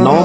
9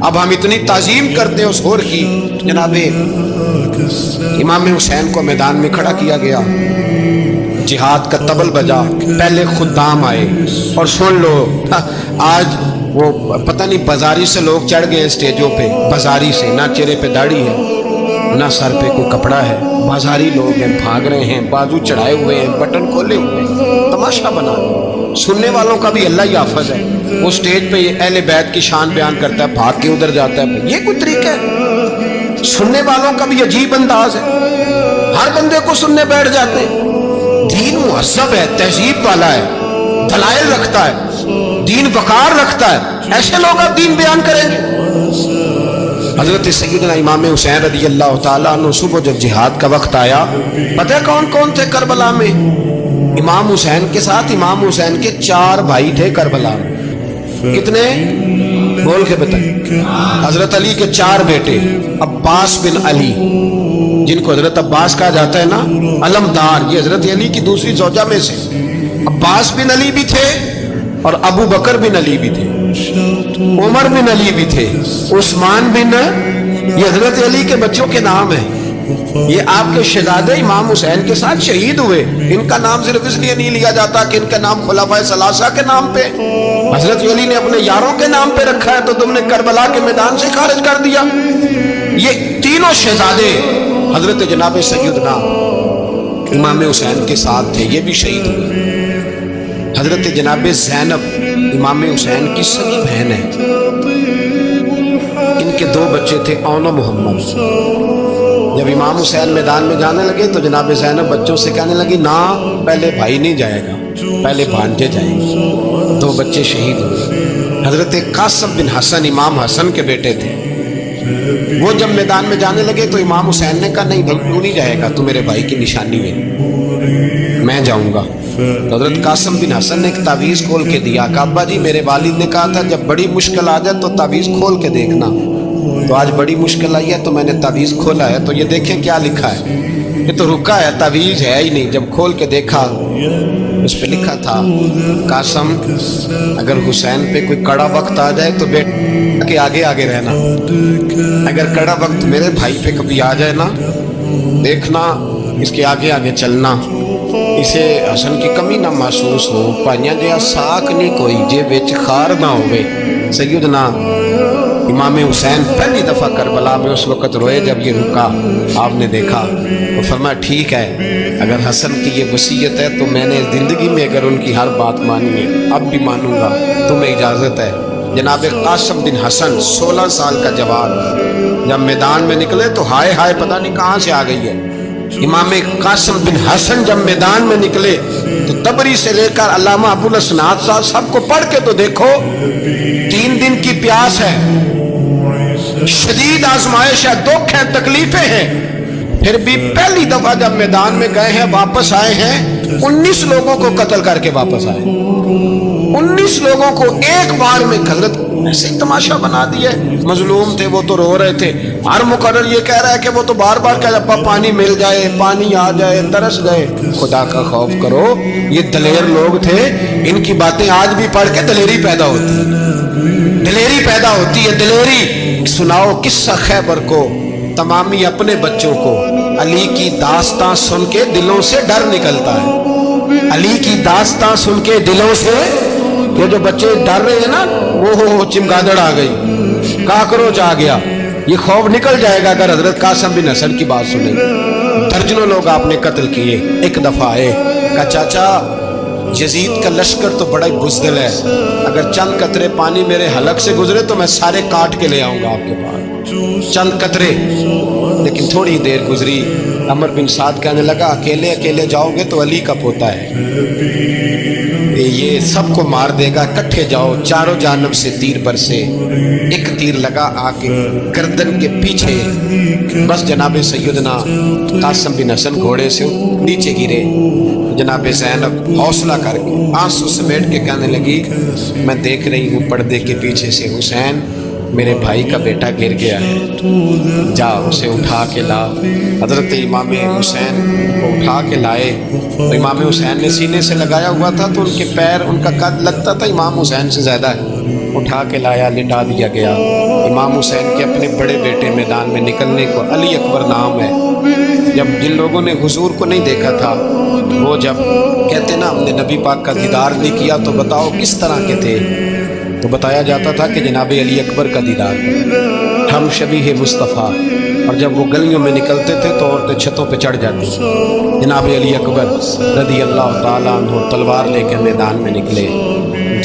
اب ہم اتنی تعظیم کرتے ہیں اس ہور کی. جناب امام حسین کو میدان میں کھڑا کیا گیا, جہاد کا طبل بجا, پہلے خدام آئے. اور سن لو آج وہ پتہ نہیں بازاری سے لوگ چڑھ گئے اسٹیجوں پہ, بازاری سے, نہ چہرے پہ داڑھی ہے نہ سر پہ کوئی کپڑا ہے, بازاری لوگ ہیں, بھاگ رہے ہیں, بازو چڑھائے ہوئے ہیں, بٹن کھولے ہوئے ہیں, تماشا بنا. سننے والوں کا بھی اللہ ہی حافظ ہے, وہ سٹیج پہ اہل بیت کی شان بیان کرتا ہے, بھاگ کے ادھر جاتا ہے. یہ کوئی طریقہ ہے؟ سننے والوں کا بھی عجیب انداز ہے, ہر بندے کو سننے بیٹھ جاتے ہیں. دین مہذب ہے, تہذیب والا ہے, دلائل رکھتا ہے, دین وقار رکھتا ہے. ایسے لوگ اب دین بیان کریں گے؟ حضرت سیدنا امام حسین رضی اللہ تعالیٰ عنہ صبح جب جہاد کا وقت آیا, پتہ ہے کون کون تھے کربلا میں؟ امام حسین کے ساتھ امام حسین کے 4 بھائی تھے کربلا میں. کتنے؟ بول کے بتائیں. حضرت علی کے 4 بیٹے, عباس بن علی جن کو حضرت عباس کہا جاتا ہے نا, علمدار, یہ حضرت علی کی دوسری زوجہ میں سے. عباس بن علی بھی تھے اور ابو بکر بن علی بھی تھے, عمر بن علی بھی تھے, عثمان بن, یہ حضرت علی کے بچوں کے نام ہیں. یہ آپ کے شہزادے امام حسین کے ساتھ شہید ہوئے. ان کا نام صرف اس لیے نہیں لیا جاتا کہ ان کا نام خلفائے ثلاثہ کے نام پہ, حضرت علی نے اپنے یاروں کے نام پہ رکھا ہے, تو تم نے کربلا کے میدان سے خارج کر دیا. یہ تینوں شہزادے حضرت جناب سیدنا امام حسین کے ساتھ تھے, یہ بھی شہید ہوئے. حضرت جناب زینب امام حسین کی سگی بہن ہے, ان کے 2 بچے تھے, اون و محمد. جب امام حسین میدان میں جانے لگے تو جناب زینب بچوں سے کہنے لگی, نہ پہلے بھائی نہیں جائے گا, پہلے بھانجے جائیں گے. 2 بچے شہید ہوئے. حضرت قاسم بن حسن امام حسن کے بیٹے تھے, وہ جب میدان میں جانے لگے تو امام حسین نے کہا, نہیں بھائی تو نہیں جائے گا, تو میرے بھائی کی نشانی ہے, میں جاؤں گا. تو حضرت قاسم بن حسن نے ایک تعویذ کھول کے دیا, کہ ابا جی میرے والد نے کہا تھا جب بڑی مشکل آ جائے تو تعویذ کھول کے دیکھنا. تو آج بڑی مشکل آئی ہے تو میں نے تعویذ کھولا ہے, تو یہ دیکھیں کیا لکھا ہے. یہ تو رکا ہے, تعویذ ہے ہی نہیں. جب کھول کے دیکھا اس پہ لکھا تھا, قاسم اگر حسین پہ کوئی کڑا وقت آ جائے تو بیٹے کے آگے آگے رہنا, اگر کڑا وقت میرے بھائی پہ کبھی آ جائے نا, دیکھنا اس کے آگے آگے چلنا, اسے حسن کی کمی نہ محسوس ہو. پائیاں جہاں ساک نہیں کوئی جے وچ خار نہ ہوئے. سیدنا امام حسین پہلی دفعہ کربلا میں اس وقت روئے جب یہ رکا, آپ نے دیکھا تو فرمایا ٹھیک ہے, اگر حسن کی یہ وصیت ہے تو میں نے زندگی میں اگر ان کی ہر بات مانی ہے اب بھی مانوں گا, تمہیں اجازت ہے. جناب قاسم بن حسن 16 سال کا جوان جب میدان میں نکلے تو ہائے ہائے پتہ نہیں کہاں سے آ گئی ہے. امام قاسم بن حسن جب میدان میں نکلے تو تبری سے لے کر علامہ ابو الاسناد صاحب سب کو پڑھ کے تو دیکھو, 3 دن کی پیاس ہے, شدید آزمائش ہے, دکھ ہے, تکلیفیں ہیں, پھر بھی پہلی دفعہ جب میدان میں گئے ہیں واپس آئے ہیں, 19 لوگوں کو قتل کر کے واپس آئے. 19 لوگوں کو ایک بار میں حضرت ایسے ہی تماشا بنا دیا. مظلوم تھے وہ تو رو رہے تھے, ہر مقرر یہ کہہ رہا ہے کہ وہ تو بار بار کہہ رہا پانی مل جائے, پانی آ جائے, ترس گئے. خدا کا خوف کرو, یہ دلیر لوگ تھے, ان کی باتیں آج بھی پڑھ کے دلیری پیدا ہوتی ہے, دلیری پیدا ہوتی ہے, دلیری. سناؤ قصہ خیبر کو, تمامی اپنے بچوں کو علی کی داستان سن کے دلوں سے ڈر نکلتا ہے. علی کی داستان سن کے دلوں سے, یہ جو بچے ڈر رہے ہیں نا, وہ چمگادڑ آ گئی, کاکروچ آ گیا, یہ خوف نکل جائے گا اگر حضرت قاسم بن حسن کی بات سنیں. درجنوں لوگ آپ نے قتل کیے. ایک دفعہ آئے, کہا چاچا یزید کا لشکر تو بڑا ہی بزدل ہے, اگر چند قطرے پانی میرے حلق سے گزرے تو میں سارے کاٹ کے لے آؤں گا آپ کے پاس, چند قطرے. لیکن تھوڑی دیر گزری, عمر بن سعد کہنے لگا اکیلے اکیلے جاؤ گے تو علی کا پوتا ہے, یہ سب کو مار دے گا, کٹھے جاؤ. چاروں جانب سے تیر برسے, ایک تیر لگا آ کے گردن کے پیچھے, بس جناب سیدنا قاسم بن حسن گھوڑے سے نیچے گرے. جناب زینب حوصلہ کر کے آنسو سمیٹ کے کہنے لگی, میں دیکھ رہی ہوں پردے کے پیچھے سے حسین میرے بھائی کا بیٹا گر گیا ہے, جا اسے اٹھا کے لا. حضرت امام حسین کو اٹھا کے لائے, تو امام حسین نے سینے سے لگایا ہوا تھا تو ان کے پیر, ان کا قد لگتا تھا امام حسین سے زیادہ ہے. اٹھا کے لایا, لٹا دیا گیا. امام حسین کے اپنے بڑے بیٹے میدان میں نکلنے کو، علی اکبر نام ہے، جب جن لوگوں نے حضور کو نہیں دیکھا تھا وہ جب کہتے نا ہم نے نبی پاک کا دیدار نہیں کیا تو بتاؤ کس طرح کے تھے، تو بتایا جاتا تھا کہ جناب علی اکبر کا دیدار کریں، ہم شبیہ مصطفیٰ، اور جب وہ گلیوں میں نکلتے تھے تو عورتیں چھتوں پہ چڑھ جاتی، جناب علی اکبر رضی اللہ تعالیٰ عنہ تلوار لے کے میدان میں نکلے،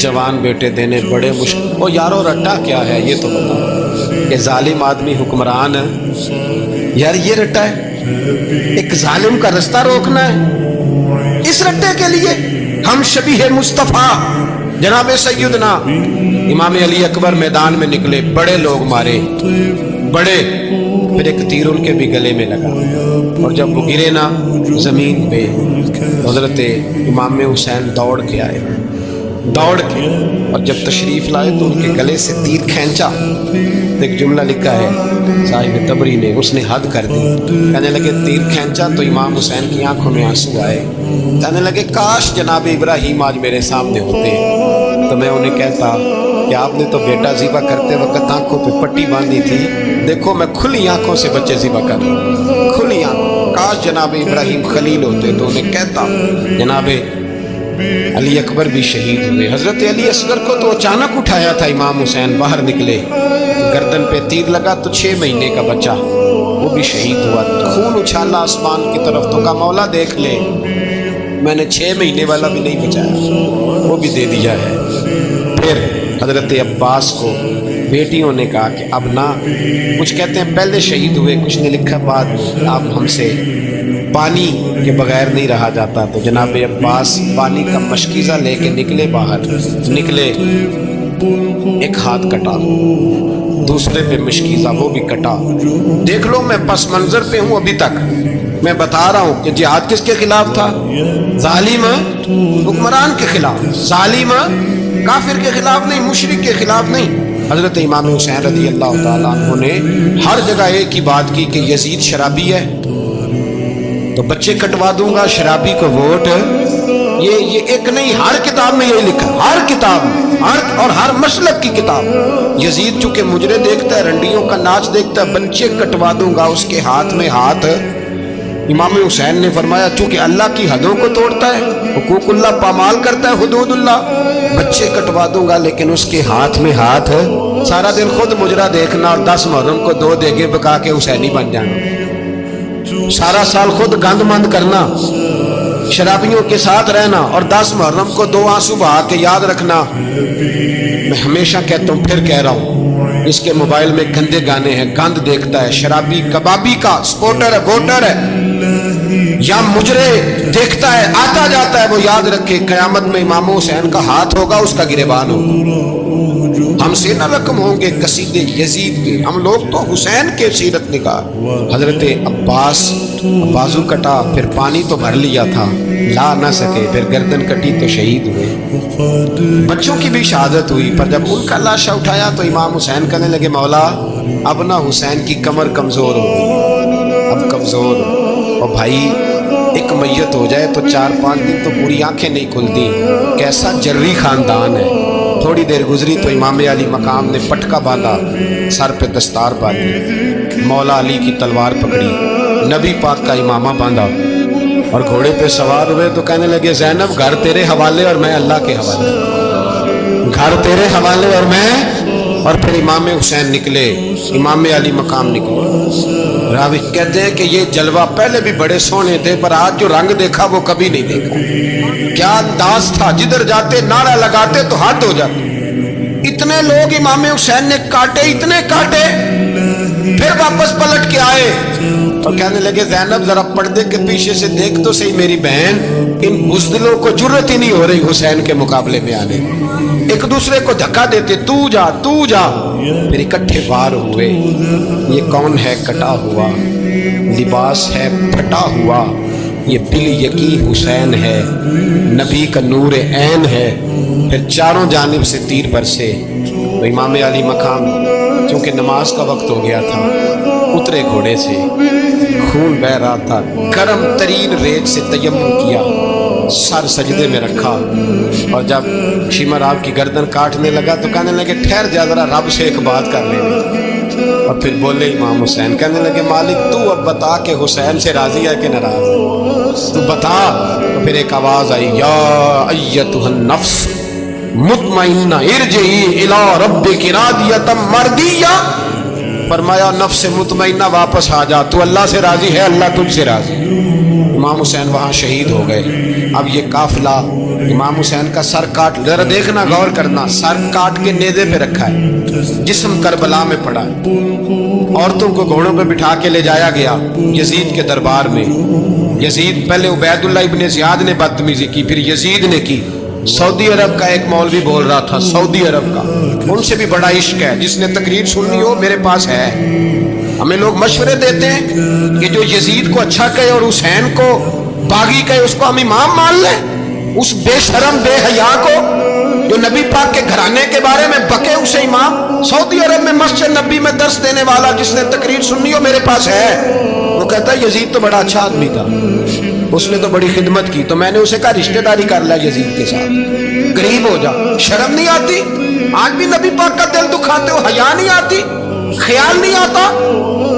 جوان بیٹے دینے بڑے مشکل، وہ یارو رٹا کیا ہے یہ تو بتاؤ، کہ ظالم آدمی حکمران ہے، یار یہ رٹا ہے، ایک ظالم کا رستہ روکنا ہے، اس رٹے کے لیے ہم شبیہ مصطفیٰ جناب سیدنا امام علی اکبر میدان میں نکلے، بڑے لوگ مارے، بڑے، پھر ایک تیر ان کے بھی گلے میں لگا، اور جب وہ گرے نا زمین پہ تو حضرت امام حسین دوڑ کے آئے، دوڑ کے، اور جب تشریف لائے تو ان کے گلے سے تیر کھینچا، تو ایک جملہ لکھا ہے صاحب تبری نے، اس نے حد کر دی، کہنے لگے تیر کھینچا تو امام حسین کی آنکھوں میں آنسو آئے، کہنے لگے کاش جناب ابراہیم آج میرے سامنے ہوتے تو میں انہیں کہتا کہ آپ نے تو بیٹا ذبح کرتے وقت آنکھوں پہ پٹی باندھی تھی، دیکھو میں کھلی آنکھوں سے بچے ذبح کر رہا ہوں، کھلی آنکھوں، کاش جناب ابراہیم خلیل ہوتے تو انہیں کہتا۔ جناب علی اکبر بھی شہید ہوئے، حضرت علی اصغر کو تو اچانک اٹھایا تھا امام حسین، باہر نکلے، گردن پہ تیر لگا تو 6 مہینے کا بچہ وہ بھی شہید ہوا، خون اچھالا آسمان کی طرف، تو کہا مولا دیکھ لے میں نے 6 مہینے والا بھی نہیں بچایا، وہ بھی دے دیا ہے۔ پھر حضرت عباس کو بیٹیوں نے کہا کہ اب نہ، کچھ کہتے ہیں پہلے شہید ہوئے، کچھ نے لکھا بعد میں، اب ہم سے پانی کے بغیر نہیں رہا جاتا، تو جناب عباس پانی کا مشکیزہ لے کے نکلے، باہر نکلے، ایک ہاتھ کٹا، دوسرے پہ مشکیزہ وہ بھی کٹا، دیکھ لو میں پس منظر پہ ہوں ابھی تک، میں بتا رہا ہوں کہ جہاد کس کے خلاف تھا؟ ظالم حکمران کے خلاف، ظالم کافر کے خلاف نہیں، مشرک کے خلاف نہیں۔ حضرت امام حسین رضی اللہ تعالیٰ عنہ نے ہر جگہ ایک ہی بات کی کہ یزید شرابی ہے تو بچے کٹوا دوں گا، شرابی کو ووٹ، یہ ایک نہیں، ہر کتاب میں یہ لکھا، ہر کتاب میں، اور ہر مسلک کی کتاب، یزید چونکہ مجرے دیکھتا ہے، رنڈیوں کا ناچ دیکھتا ہے، بچے کٹوا دوں گا، اس کے ہاتھ میں ہاتھ۔ امام حسین نے فرمایا چونکہ اللہ کی حدوں کو توڑتا ہے، حقوق اللہ پامال کرتا ہے، حدود اللہ، بچے کٹوا دوں گا لیکن اس کے ہاتھ میں ہاتھ، سارا دن خود مجرا دیکھنا اور 10 محرم کو 2 دیگے پکا کے حسینی بن جانا، سارا سال خود گند مند کرنا، شرابیوں کے ساتھ رہنا، اور 10 محرم کو 2 آنسو بہا کے یاد رکھنا۔ میں ہمیشہ کہتا ہوں، پھر کہہ رہا ہوں، اس کے موبائل میں گندے گانے ہیں، گند دیکھتا ہے، شرابی کبابی کا سپورٹر ہے، ووٹر ہے، یا مجرے دیکھتا ہے، آتا جاتا ہے، وہ یاد رکھے قیامت میں امام حسین کا ہاتھ ہوگا، اس کا گریبان ہوگا، ہم سے نہ رقم ہوں گے قصیدے یزید کے، ہم لوگ تو حسین کے سیرت نگار۔ حضرت عباس بازو کٹا، پھر پانی تو بھر لیا تھا، لا نہ سکے، پھر گردن کٹی تو شہید ہوئے، بچوں کی بھی شہادت ہوئی، پر جب ان کا لاشا اٹھایا تو امام حسین کہنے لگے مولا اب نہ حسین کی کمر کمزور ہو گئی، اب کمزور، اور بھائی ایک میت ہو جائے تو 4-5 دن تو پوری آنکھیں نہیں کھلتی، کیسا جری خاندان ہے۔ تھوڑی دیر گزری تو امام علی مقام نے پٹکا باندھا، سر پہ دستار باندھی، مولا علی کی تلوار پکڑی، نبی پاک کا امامہ باندھا، اور گھوڑے پہ سوار ہوئے تو کہنے لگے زینب گھر تیرے حوالے اور میں اللہ کے حوالے، گھر تیرے حوالے اور میں، اور پھر امام حسین نکلے، امام علی مقام نکلے۔ راوی کہتے ہیں کہ یہ جلوہ پہلے بھی بڑے سونے تھے، پر آج جو رنگ دیکھا وہ کبھی نہیں دیکھا، کیا انداز تھا، جدھر جاتے نعرہ لگاتے تو ہاتھ ہو جاتے، اتنے لوگ امام حسین نے کاٹے، اتنے کاٹے، پھر واپس پلٹ کے آئے اور کہنے لگے زینب ذرا پردے کے پیچھے سے دیکھ تو صحیح میری بہن، ان بزدلوں کو جرت ہی نہیں ہو رہی حسین کے مقابلے میں آنے، ایک دوسرے کو دھکا دیتے، تو جا تو جا، پھر اکٹھے وار ہوئے۔ یہ کون ہے کٹا ہوا، لباس ہے پھٹا ہوا، یہ بل یقی حسین ہے، نبی کا نور عین ہے۔ پھر چاروں جانب سے تیر برسے، تو امام علی مقام چونکہ نماز کا وقت ہو گیا تھا، اترے گھوڑے سے، خون بہ رہا تھا، گرم ترین ریت سے تیمم کیا، سر سجدے میں رکھا، اور جب شمر آپ کی گردن کاٹنے لگا تو کہنے لگے ٹھہر جا ذرا رب سے ایک بات کر لیں۔ اور پھر بولے امام حسین، کہنے لگے مالک تو اب بتا کہ حسین سے راضی ہے کہ ناراض ہے، تو بتا۔ تو پھر ایک آواز آئی، یا ایتھا النفس مطمئنہ ارجعی الی ربک راضیۃ مرضیہ، فرمایا نفس مطمئنہ واپس آ جا، تو اللہ سے راضی ہے، اللہ تجھ سے راضی۔ امام حسین وہاں شہید ہو گئے۔ اب یہ قافلہ امام حسین کا سر کاٹ، ذرا دیکھنا غور کرنا، سر کاٹ کے نیزے پہ رکھا ہے، جسم کربلا میں پڑا ہے، عورتوں کو گھوڑوں پہ بٹھا کے لے جایا گیا یزید کے دربار میں۔ یزید، پہلے عبید اللہ ابن زیاد نے بدتمیزی کی، پھر یزید نے کی۔ سعودی عرب کا ایک مولوی بول رہا تھا، سعودی عرب کا، ان سے بھی بڑا عشق ہے، جس نے تقریر سننی ہو میرے پاس ہے۔ ہمیں لوگ مشورے دیتے ہیں کہ جو یزید کو اچھا کہے اور حسین کو باغی کہے اس کو ہم امام مان لیں، اس بے شرم بے حیا کو جو نبی پاک کے گھرانے کے بارے میں بکے اسے امام۔ سعودی عرب میں مسجد نبی میں درس دینے والا جس نے تقریر سننی ہو میرے پاس ہے۔ وہ کہتا ہے یزید تو بڑا اچھا آدمی تھا، اس نے تو بڑی خدمت کی، تو میں نے اسے کہا رشتہ داری کر لیا یزید کے ساتھ، غریب ہو جا۔ شرم نہیں آتی؟ آج بھی نبی پاک کا دل دکھاتے ہو، حیا نہیں آتی، خیال نہیں آتا؟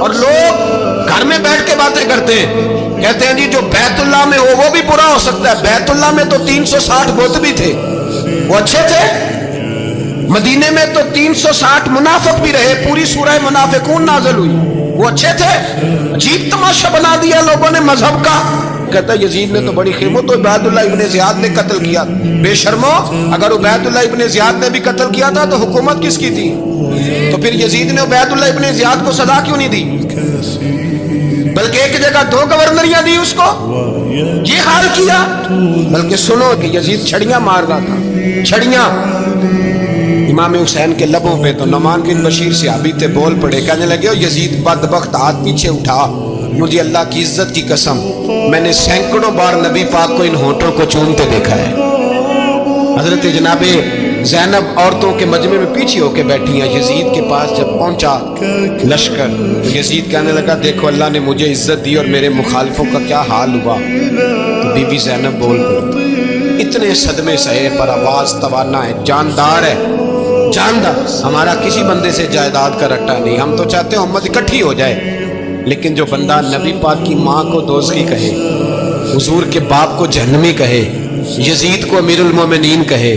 اور لوگ گھر میں بیٹھ کے باتیں کرتے ہیں، کہتے ہیں جی جو بیت اللہ میں ہو وہ بھی برا ہو سکتا ہے۔ بیت اللہ میں تو 360 بت بھی تھے، وہ اچھے تھے۔ مدینے میں تو 360 منافق بھی رہے، پوری سورہ منافقون نازل ہوئی، وہ اچھے تھے۔ عجیب تماشا بنا دیا لوگوں نے مذہب کا۔ کہتا ہے یزید نے تو بڑی خدمت، تو عبید اللہ ابن زیاد نے قتل کیا۔ بے شرمو، اگر عبید اللہ ابن زیاد نے بھی قتل کیا تھا تو حکومت کس کی تھی؟ تو پھر یزید نے عبید اللہ ابن زیاد کو سزا کیوں نہیں دی، بلکہ ایک جگہ 2 گورنریاں دی اس کو؟ یہ حال کیا۔ بلکہ سنو کہ یزید چھڑیاں مار رہا تھا، چھڑیاں۔ امام حسین کے لبوں پہ تو نعمان بن بشیر صحابی تھے، بول پڑے، کہنے لگے یزید بدبخت، ہاتھ پیچھے اٹھا، مجھے اللہ کی عزت کی قسم میں نے سینکڑوں بار نبی پاک کو ان ہونٹوں کو چومتے دیکھا ہے۔ حضرت جناب زینب عورتوں کے مجمع میں پیچھے ہو کے بیٹھی ہیں۔ یزید کے پاس جب پہنچا لشکر، تو یزید کہنے لگا دیکھو اللہ نے مجھے عزت دی اور میرے مخالفوں کا کیا حال ہوا۔ تو بی بی زینب بول پڑی، اتنے صدمے سہے پر آواز توانا ہے، جاندار ہے، جاندار۔ ہمارا کسی بندے سے جائیداد کا رٹا نہیں، ہم تو چاہتے ہیں امت اکٹھی ہو جائے، لیکن جو بندہ نبی پاک کی ماں کو دوزخی کہے، حضور کے باپ کو جہنمی کہے، یزید کو امیر المومنین کہے،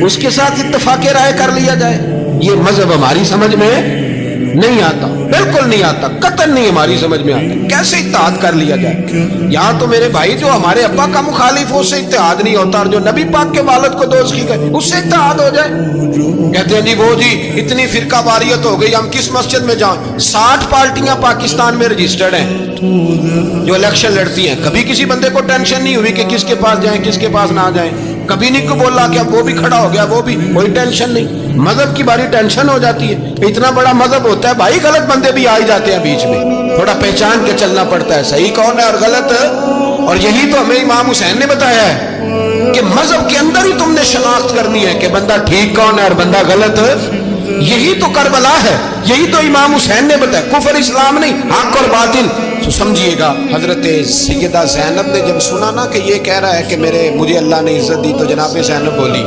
اس کے ساتھ اتفاق رائے کر لیا جائے، یہ مذہب ہماری سمجھ میں نہیں آتا، بالکل نہیں آتا، قطعاً نہیں ہماری سمجھ میں آتا۔ کیسے اتحاد کر لیا جائے؟ یہاں تو میرے بھائی جو ہمارے ابا کا مخالف ہو اس سے اتحاد نہیں ہوتا، اور جو نبی پاک کے والد کو دوزخی کہے اس سے اتحاد ہو جائے۔ کہتے ہیں جی وہ جی اتنی فرقہ واریت ہو گئی، ہم کس مسجد میں جائیں؟ 60 پارٹیاں پاکستان میں رجسٹرڈ ہیں جو الیکشن لڑتی ہیں، کبھی کسی بندے کو ٹینشن نہیں ہوئی کہ کس کے پاس جائیں کس کے پاس نہ جائیں، کبھی نہیں کو بولا کہ اب وہ بھی کھڑا ہو گیا، وہ بھی، کوئی ٹینشن نہیں۔ مذہب کی باری ٹینشن ہو جاتی ہے، اتنا بڑا مذہب ہوتا ہے بھائی، غلط بندے بھی آ جاتے ہیں بیچ میں، تھوڑا پہچان کے چلنا پڑتا ہے صحیح کون ہے اور غلط ہے۔ اور یہی تو ہمیں امام حسین نے بتایا ہے کہ مذہب کے اندر ہی تم نے شناخت کرنی ہے کہ بندہ ٹھیک کون ہے اور بندہ غلط ہے۔ یہی تو کربلا ہے، یہی تو امام حسین نے بتایا، کفر اسلام نہیں، حق اور باطل۔ تو سمجھیے گا حضرت سیدہ زینب نے جب سنا نا کہ یہ کہہ رہا ہے کہ مجھے اللہ نے عزت دی، تو جناب زینب بولی،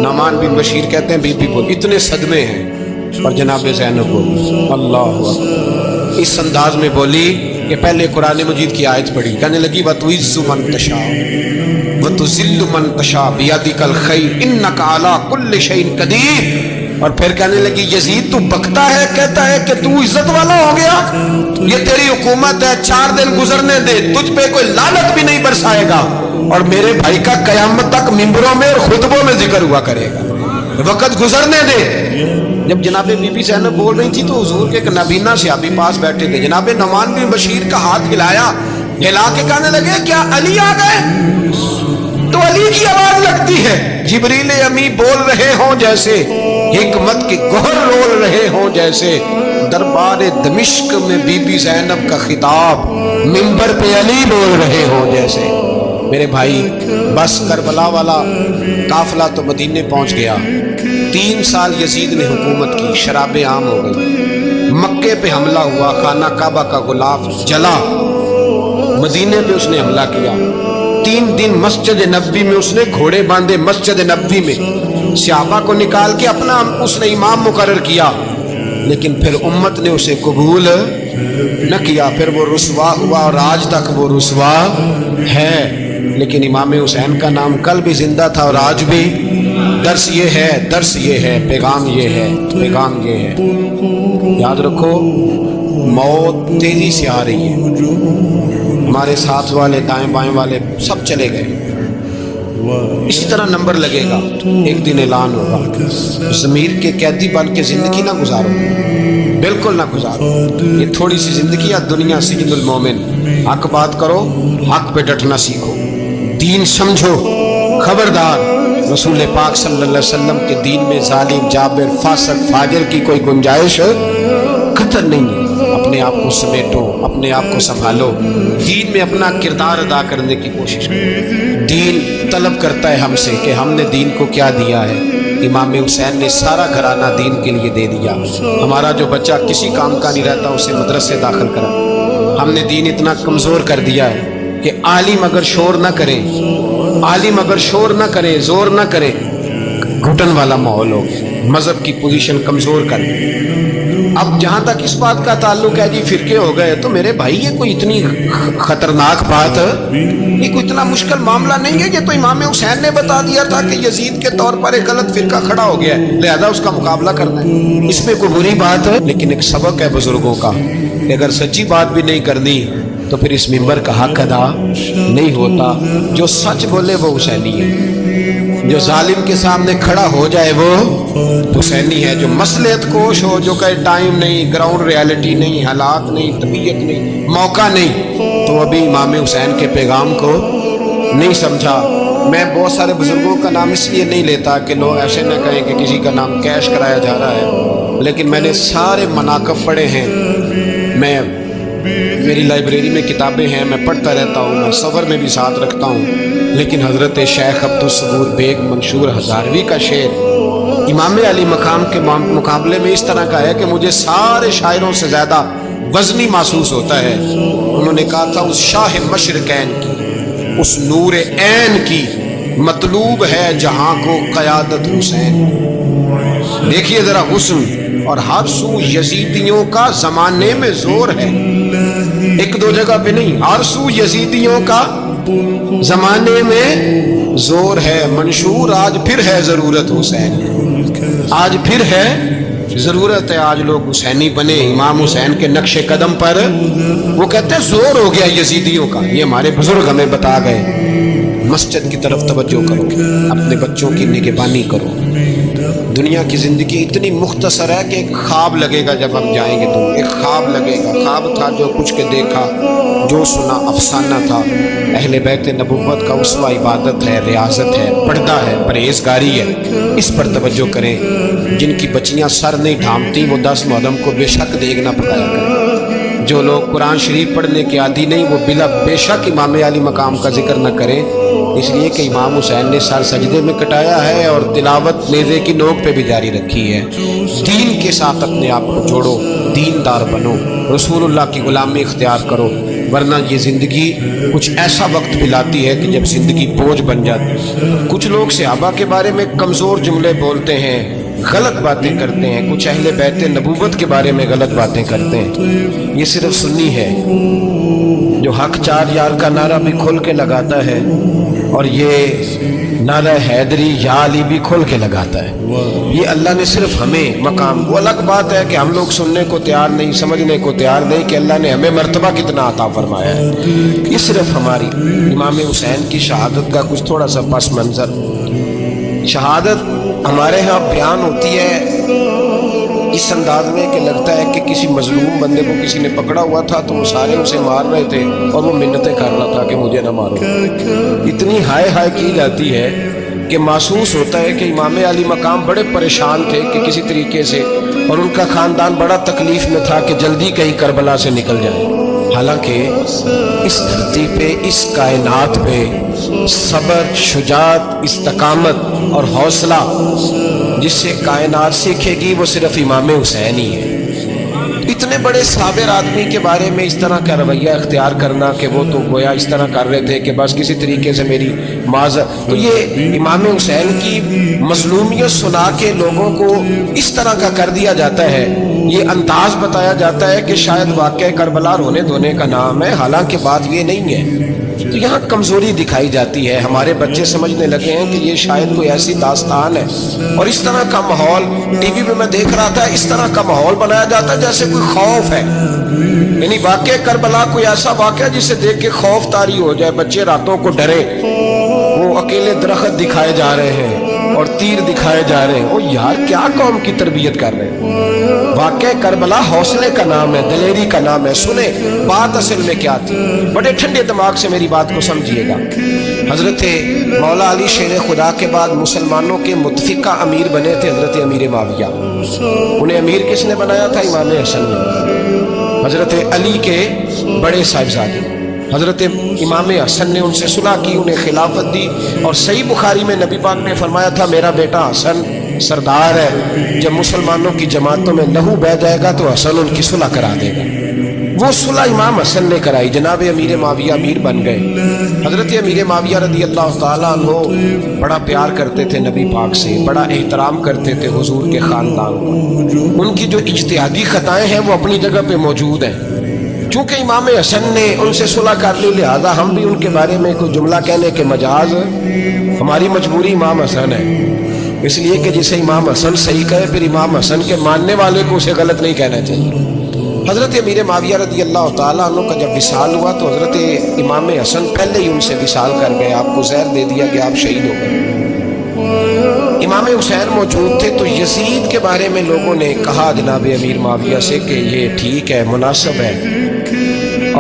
نعمان بن بشیر کہتے ہیں بی بی بولی، اتنے صدمے ہیں، اور جناب زینب بولی اللہ اکبر، اس انداز میں بولی کہ پہلے قرآن مجید کی آیت پڑھی، کہنے لگی وَتُعِزُّ مَن تَشَاءُ وَتُذِلُّ مَن تَشَاءُ بِيَدِكَ الْخَيْرُ إِنَّكَ عَلَىٰ كُلِّ شَيْءٍ قَدِيرٌ۔ اور پھر کہنے لگی یزید تو بکتا ہے، کہتا ہے کہ تو عزت والا ہو گیا، یہ تیری حکومت ہے، 4 دن گزرنے دے، تجھ پہ کوئی لعنت بھی نہیں برسائے گا، اور میرے بھائی کا قیامت تک ممبروں میں اور خطبوں میں ذکر ہوا کرے گا، وقت گزرنے دے۔ جب جناب بی بی زینب بول رہی تھی تو حضور کے ایک نابینا صحابی پاس بیٹھے تھے، جناب نعمان بن بشیر کا ہاتھ ہلایا، ہلا کے کہنے لگے کیا علی آ گئے؟ تو علی کی آواز لگتی ہے، جبریل امی بول رہے ہوں جیسے، حکمت کے گوہر رول رہے ہوں جیسے، دربار دمشق میں بی بی زینب کا خطاب، منبر پہ علی بول رہے ہوں جیسے۔ میرے بھائی بس کربلا والا قافلہ تو مدینے پہنچ گیا، 3 سال یزید نے حکومت کی، شرابیں عام ہو گئی، مکے پہ حملہ ہوا، خانہ کعبہ کا غلاف جلا، مدینے پہ اس نے حملہ کیا، 3 دن مسجد نبوی میں اس نے گھوڑے باندھے، مسجد نبوی میں صحابہ کو نکال کے اپنا اس نے امام مقرر کیا، لیکن پھر امت نے اسے قبول نہ کیا، پھر وہ رسوا ہوا اور آج تک وہ رسوا ہے۔ لیکن امام حسین کا نام کل بھی زندہ تھا اور آج بھی۔ درس یہ ہے، درس یہ ہے، پیغام یہ ہے، پیغام یہ ہے، یاد رکھو موت تیزی سے آ رہی ہے۔ ہمارے ساتھ والے دائیں بائیں والے سب چلے گئے، اسی طرح نمبر لگے گا، ایک دن اعلان ہوگا۔ ضمیر کے قیدی بن کے زندگی نہ گزارو، بالکل نہ گزارو۔ یہ تھوڑی سی زندگی ہے دنیا سجن المومن۔ حق بات کرو، حق پہ ڈٹنا سیکھو، دین سمجھو، خبردار رسول پاک صلی اللہ علیہ وسلم کے دین میں ظالم، جابر، فاسق، فاجر کی کوئی گنجائش خطر نہیں ہے۔ اپنے آپ کو سمیٹو، اپنے آپ کو سنبھالو، دین میں اپنا کردار ادا کرنے کی کوشش کرو۔ دین طلب کرتا ہے ہم سے کہ ہم نے دین کو کیا دیا ہے۔ امام حسین نے سارا گھرانہ دین کے لیے دے دیا۔ ہمارا جو بچہ کسی کام کا نہیں رہتا اسے مدرسے داخل کرا۔ ہم نے دین اتنا کمزور کر دیا ہے کہ عالم اگر شور نہ کرے، عالم اگر شور نہ کرے، زور نہ کرے، گھٹن والا ماحول ہو، مذہب کی پوزیشن کمزور کر۔ اب جہاں تک اس بات کا تعلق ہے جی فرقے ہو گئے، تو میرے بھائی یہ کوئی اتنی خطرناک بات ہے، یہ کوئی اتنا مشکل معاملہ نہیں ہے۔ یہ تو امام حسین نے بتا دیا تھا کہ یزید کے طور پر ایک غلط فرقہ کھڑا ہو گیا ہے، لہذا اس کا مقابلہ کرنا ہے۔ اس میں کوئی بری بات ہے، لیکن ایک سبق ہے بزرگوں کا کہ اگر سچی بات بھی نہیں کرنی تو پھر اس منبر کا حق ادا نہیں ہوتا۔ جو سچ بولے وہ حسینی ہے، جو ظالم کے سامنے کھڑا ہو جائے وہ حسینی ہے۔ جو مصلحت کوش ہو، جو کہے ٹائم نہیں، گراؤنڈ ریالٹی نہیں، حالات نہیں، طبیعت نہیں، موقع نہیں، تو ابھی امام حسین کے پیغام کو نہیں سمجھا۔ میں بہت سارے بزرگوں کا نام اس لیے نہیں لیتا کہ لوگ ایسے نہ کہیں کہ کسی کا نام کیش کرایا جا رہا ہے، لیکن میں نے سارے مناقب پڑھے ہیں۔ میری لائبریری میں کتابیں ہیں، میں پڑھتا رہتا ہوں، میں سفر میں بھی ساتھ رکھتا ہوں۔ لیکن حضرت شیخ عبدالصبور بیگ منشور ہزاروی کا شعر امام علی مقام کے مقابلے میں اس طرح کا ہے کہ مجھے سارے شاعروں سے زیادہ وزنی محسوس ہوتا ہے۔ انہوں نے کہا تھا اس شاہ مشرقین کی، اس نور عین کی مطلوب ہے جہاں کو قیادت حسین۔ دیکھیے ذرا حسن، اور ہر سو یزیدیوں کا زمانے میں زور ہے، ایک دو جگہ پہ نہیں، ہر سو یزیدیوں کا زمانے میں زور ہے۔ منشور آج پھر ہے ضرورت حسین، آج پھر ہے ضرورت ہے، آج لوگ حسینی بنے امام حسین کے نقش قدم پر۔ وہ کہتے ہیں زور ہو گیا یزیدیوں کا، یہ ہمارے بزرگ ہمیں بتا گئے۔ مسجد کی طرف توجہ کرو، اپنے بچوں کی نگہبانی کرو۔ دنیا کی زندگی اتنی مختصر ہے کہ ایک خواب لگے گا جب ہم جائیں گے تو ایک خواب لگے گا۔ خواب تھا جو کچھ کے دیکھا، جو سنا افسانہ تھا۔ اہل بیت نبوت کا اسوہ عبادت ہے، ریاضت ہے، پردہ ہے، پرہیزگاری ہے، اس پر توجہ کریں۔ جن کی بچیاں سر نہیں ڈھانپتی وہ 10 محرم کو بے شک دیگ نہ پکایا کریں۔ جو لوگ قرآن شریف پڑھنے کے عادی نہیں وہ بلا بے شک امام علی مقام کا ذکر نہ کریں، اس لیے کہ امام حسین نے سر سجدے میں کٹایا ہے اور تلاوت نیزے کی نوک پہ بھی جاری رکھی ہے۔ دین کے ساتھ اپنے آپ کو جوڑو، دیندار بنو، رسول اللہ کی غلامی اختیار کرو، ورنہ یہ زندگی کچھ ایسا وقت بھی لاتی ہے کہ جب زندگی بوجھ بن جاتی ہے۔ کچھ لوگ صحابہ کے بارے میں کمزور جملے بولتے ہیں، غلط باتیں کرتے ہیں، کچھ اہل بیت نبوت کے بارے میں غلط باتیں کرتے ہیں۔ یہ صرف سنی ہے جو حق چار یار کا نعرہ بھی کھول کے لگاتا ہے، اور یہ نعرہ حیدری یا علی بھی کھول کے لگاتا ہے۔ یہ اللہ نے صرف ہمیں مقام، وہ الگ بات ہے کہ ہم لوگ سننے کو تیار نہیں، سمجھنے کو تیار نہیں کہ اللہ نے ہمیں مرتبہ کتنا عطا فرمایا ہے۔ یہ صرف ہماری امام حسین کی شہادت کا کچھ تھوڑا سا پس منظر۔ شہادت ہمارے ہاں بیان ہوتی ہے اس انداز میں کہ لگتا ہے کہ کسی مظلوم بندے کو کسی نے پکڑا ہوا تھا تو وہ سارے اسے مار رہے تھے اور وہ منتیں کر رہا تھا کہ مجھے نہ مارو۔ اتنی ہائے ہائے کی جاتی ہے کہ محسوس ہوتا ہے کہ امام علی مقام بڑے پریشان تھے کہ کسی طریقے سے، اور ان کا خاندان بڑا تکلیف میں تھا کہ جلدی کہیں کربلا سے نکل جائے۔ حالانکہ اس دھرتی پہ، اس کائنات پہ صبر، شجاعت، استقامت اور حوصلہ جس سے کائنات سیکھے گی وہ صرف امام حسین ہی ہے۔ اتنے بڑے صابر آدمی کے بارے میں اس طرح کا رویہ اختیار کرنا کہ وہ تو گویا اس طرح کر رہے تھے کہ بس کسی طریقے سے میری معذرت، تو یہ امام حسین کی مظلومیت سنا کے لوگوں کو اس طرح کا کر دیا جاتا ہے یہ انداز بتایا جاتا ہے کہ شاید واقعہ کربلا رونے دھونے کا نام ہے، حالانکہ بات یہ نہیں ہے۔ تو یہاں کمزوری دکھائی جاتی ہے، ہمارے بچے سمجھنے لگے ہیں کہ یہ شاید کوئی ایسی داستان ہے، اور اس طرح کا ماحول ٹی وی پہ میں دیکھ رہا تھا، اس طرح کا ماحول بنایا جاتا ہے جیسے کوئی خوف ہے، یعنی واقعہ کربلا کوئی ایسا واقعہ جسے دیکھ کے خوف طاری ہو جائے، بچے راتوں کو ڈرے، وہ اکیلے درخت دکھائے جا رہے ہیں اور تیر دکھائے جا رہے ہیں۔ وہ یار کیا قوم کی تربیت کر رہے ہیں؟ واقعہ کربلا حوصلے کا نام ہے، دلیری کا نام ہے۔ سنیں بات اصل میں کیا تھی، بڑے ٹھنڈے دماغ سے میری بات کو سمجھیے گا۔ حضرت مولا علی شیر خدا کے بعد مسلمانوں کے متفقہ امیر بنے تھے حضرت امیر معاویہ۔ انہیں امیر کس نے بنایا تھا؟ امام حسن نے، حضرت علی کے بڑے صاحبزادے۔ حضرت امام حسن نے ان سے صلح کی، انہیں خلافت دی، اور صحیح بخاری میں نبی پاک نے فرمایا تھا میرا بیٹا حسن سردار ہے، جب مسلمانوں کی جماعتوں میں لہو بہہ جائے گا تو حسن ان کی صلح کرا دے گا۔ وہ صلح امام حسن نے کرائی، جناب امیر معاویہ امیر بن گئے۔ حضرت امیر معاویہ رضی اللہ تعالیٰ عنہ بڑا پیار کرتے تھے نبی پاک سے، بڑا احترام کرتے تھے حضور کے خاندان کو۔ ان کی جو اجتہادی خطائیں ہیں وہ اپنی جگہ پہ موجود ہیں، چونکہ امام حسن نے ان سے صلح کر لی، لہذا ہم بھی ان کے بارے میں کوئی جملہ کہنے کے مجاز، ہماری مجبوری امام حسن ہے، اس لیے کہ جسے امام حسن صحیح کہے پھر امام حسن کے ماننے والے کو اسے غلط نہیں کہنا چاہیے۔ حضرت امیر معاویہ رضی اللہ تعالیٰ عنہ کا جب وصال ہوا تو حضرت امام حسن پہلے ہی ان سے وصال کر گئے، آپ کو زہر دے دیا کہ آپ شہید ہو گئے۔ امام حسین موجود تھے تو یزید کے بارے میں لوگوں نے کہا جناب امیر معاویہ سے کہ یہ ٹھیک ہے، مناسب ہے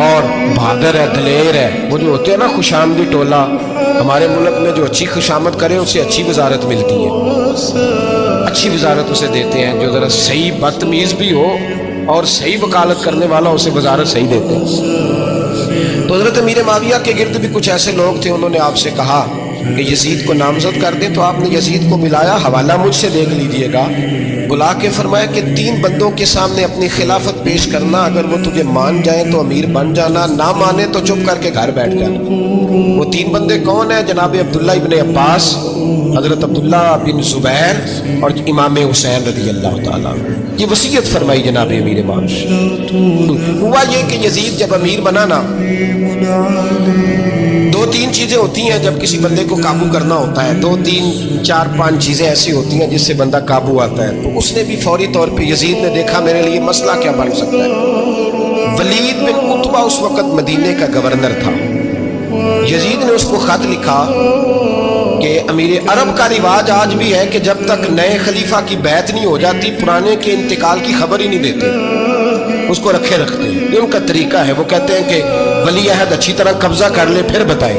اور بہادر ہے، دلیر ہے۔ وہ جو ہوتے ہیں نا خوش آمدی ٹولہ، ہمارے ملک میں جو اچھی خوشامد کرے اسے اچھی وزارت ملتی ہے، اچھی وزارت اسے دیتے ہیں، جو ذرا صحیح بدتمیز بھی ہو اور صحیح وکالت کرنے والا اسے وزارت صحیح دیتے ہیں۔ تو حضرت امیر معاویہ کے گرد بھی کچھ ایسے لوگ تھے، انہوں نے آپ سے کہا کہ یزید کو نامزد کر دیں، تو آپ نے یزید کو بلایا، حوالہ مجھ سے دیکھ لیجئے گا، بلا کے فرمایا کہ 3 بندوں کے سامنے اپنی خلافت پیش کرنا، اگر وہ تجھے مان جائیں تو امیر بن جانا، نہ مانے تو چپ کر کے گھر بیٹھ جانا۔ وہ 3 بندے کون ہیں؟ جناب عبداللہ ابن عباس، حضرت عبداللہ بن زبیر اور امام حسین رضی اللہ تعالیٰ۔ یہ وصیت فرمائی جناب امیر معاویہ۔ ہوا یہ کہ یزید جب امیر بنا نا، 2-3 چیزیں ہوتی ہیں جب کسی بندے کو قابو کرنا ہوتا ہے، 2 3 4 5 چیزیں ایسی ہوتی ہیں جس سے بندہ قابو آتا ہے۔ تو اس نے بھی فوری طور پہ، یزید نے دیکھا میرے لیے مسئلہ کیا بن سکتا ہے۔ ولید بن عتبہ اس وقت مدینے کا گورنر تھا، یزید نے اس کو خط لکھا کہ امیر عرب کا رواج آج بھی ہے کہ جب تک نئے خلیفہ کی بیعت نہیں ہو جاتی پرانے کے انتقال کی خبر ہی نہیں دیتے، اس کو رکھے رکھتے ہیں، یہ ان کا طریقہ ہے۔ وہ کہتے ہیں کہ ولی عہد اچھی طرح قبضہ کر لے پھر بتائیں۔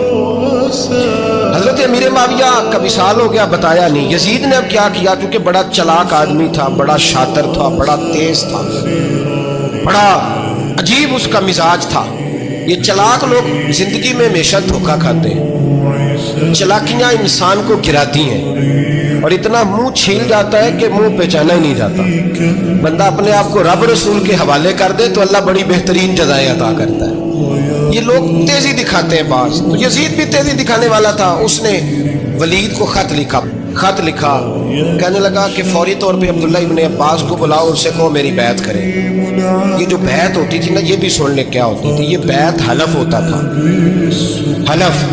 حضرت امیر معاویہ کا وصال ہو گیا، بتایا نہیں۔ یزید نے اب کیا کیا، کیونکہ بڑا چلاک آدمی تھا، بڑا شاطر تھا، بڑا تیز تھا، بڑا عجیب اس کا مزاج تھا۔ یہ چلاک لوگ زندگی میں ہمیشہ دھوکہ کھاتے ہیں، چلاکیاں انسان کو گراتی ہیں اور اتنا منہ چھیل جاتا ہے کہ منہ پہچانا ہی نہیں جاتا۔ بندہ اپنے آپ کو رب رسول کے حوالے کر دے تو اللہ بڑی بہترین جزائیں عطا کرتا ہے۔ یہ لوگ تیزی دکھاتے ہیں بعض، تو یزید بھی تیزی دکھانے والا تھا۔ اس نے ولید کو خط لکھا، کہنے لگا کہ فوری طور پہ عبداللہ ابن عباس کو بلاؤ، ان سے کہو میری بیعت کرے۔ یہ جو بیعت ہوتی تھی نا، یہ بھی سن لے کیا ہوتی تھی، یہ بیعت حلف ہوتا تھا، حلف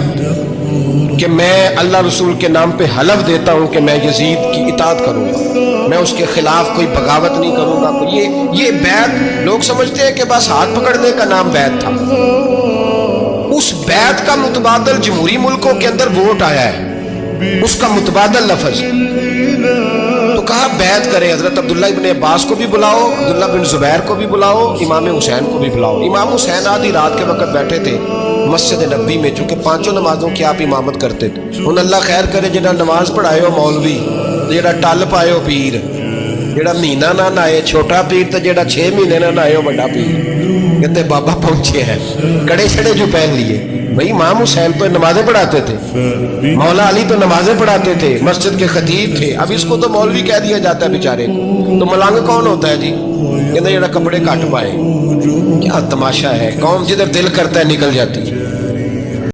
کہ میں اللہ رسول کے نام پہ حلف دیتا ہوں کہ میں یزید کی اطاعت کروں گا، میں اس کے خلاف کوئی بغاوت نہیں کروں گا۔ یہ بیعت لوگ سمجھتے ہیں کہ بس ہاتھ پکڑنے کا نام بیعت تھا، اس بیعت کا متبادل جمہوری ملکوں کے اندر ووٹ آیا ہے، اس کا متبادل لفظ۔ تو کہا بیعت کرے، حضرت عبداللہ ابن عباس کو بھی بلاؤ، عبداللہ بن زبیر کو بھی بلاؤ، امام حسین کو بھی بلاؤ۔ امام حسین آدھی رات کے وقت بیٹھے تھے مسجد نبوی میں، چونکہ 5 نمازوں کی آپ امامت کرتے تھے۔ ان اللہ خیر کرے جڑا نماز پڑھائے ہو مولوی، جڑا ٹل پائے ہو پیر، جڑا مہینہ نہ نائے چھوٹا پیر، تو جڑا 6 مہینے نہ نائے ہو بڑا پیر۔ کہتے بابا پہنچے ہیں، کڑے چھڑے جو پہن لیے۔ بھائی امام حسین تو نمازیں پڑھاتے تھے، مولا علی تو نمازیں پڑھاتے تھے، مسجد کے خطیب تھے، اب اس کو تو مولوی کہہ دیا جاتا ہے بیچارے کو۔ تو ملنگ کون ہوتا ہے جی؟ کہتے جڑا کپڑے کٹ پائے۔ کیا تماشا ہے، قوم جدھر دل کرتا ہے نکل جاتی ہے۔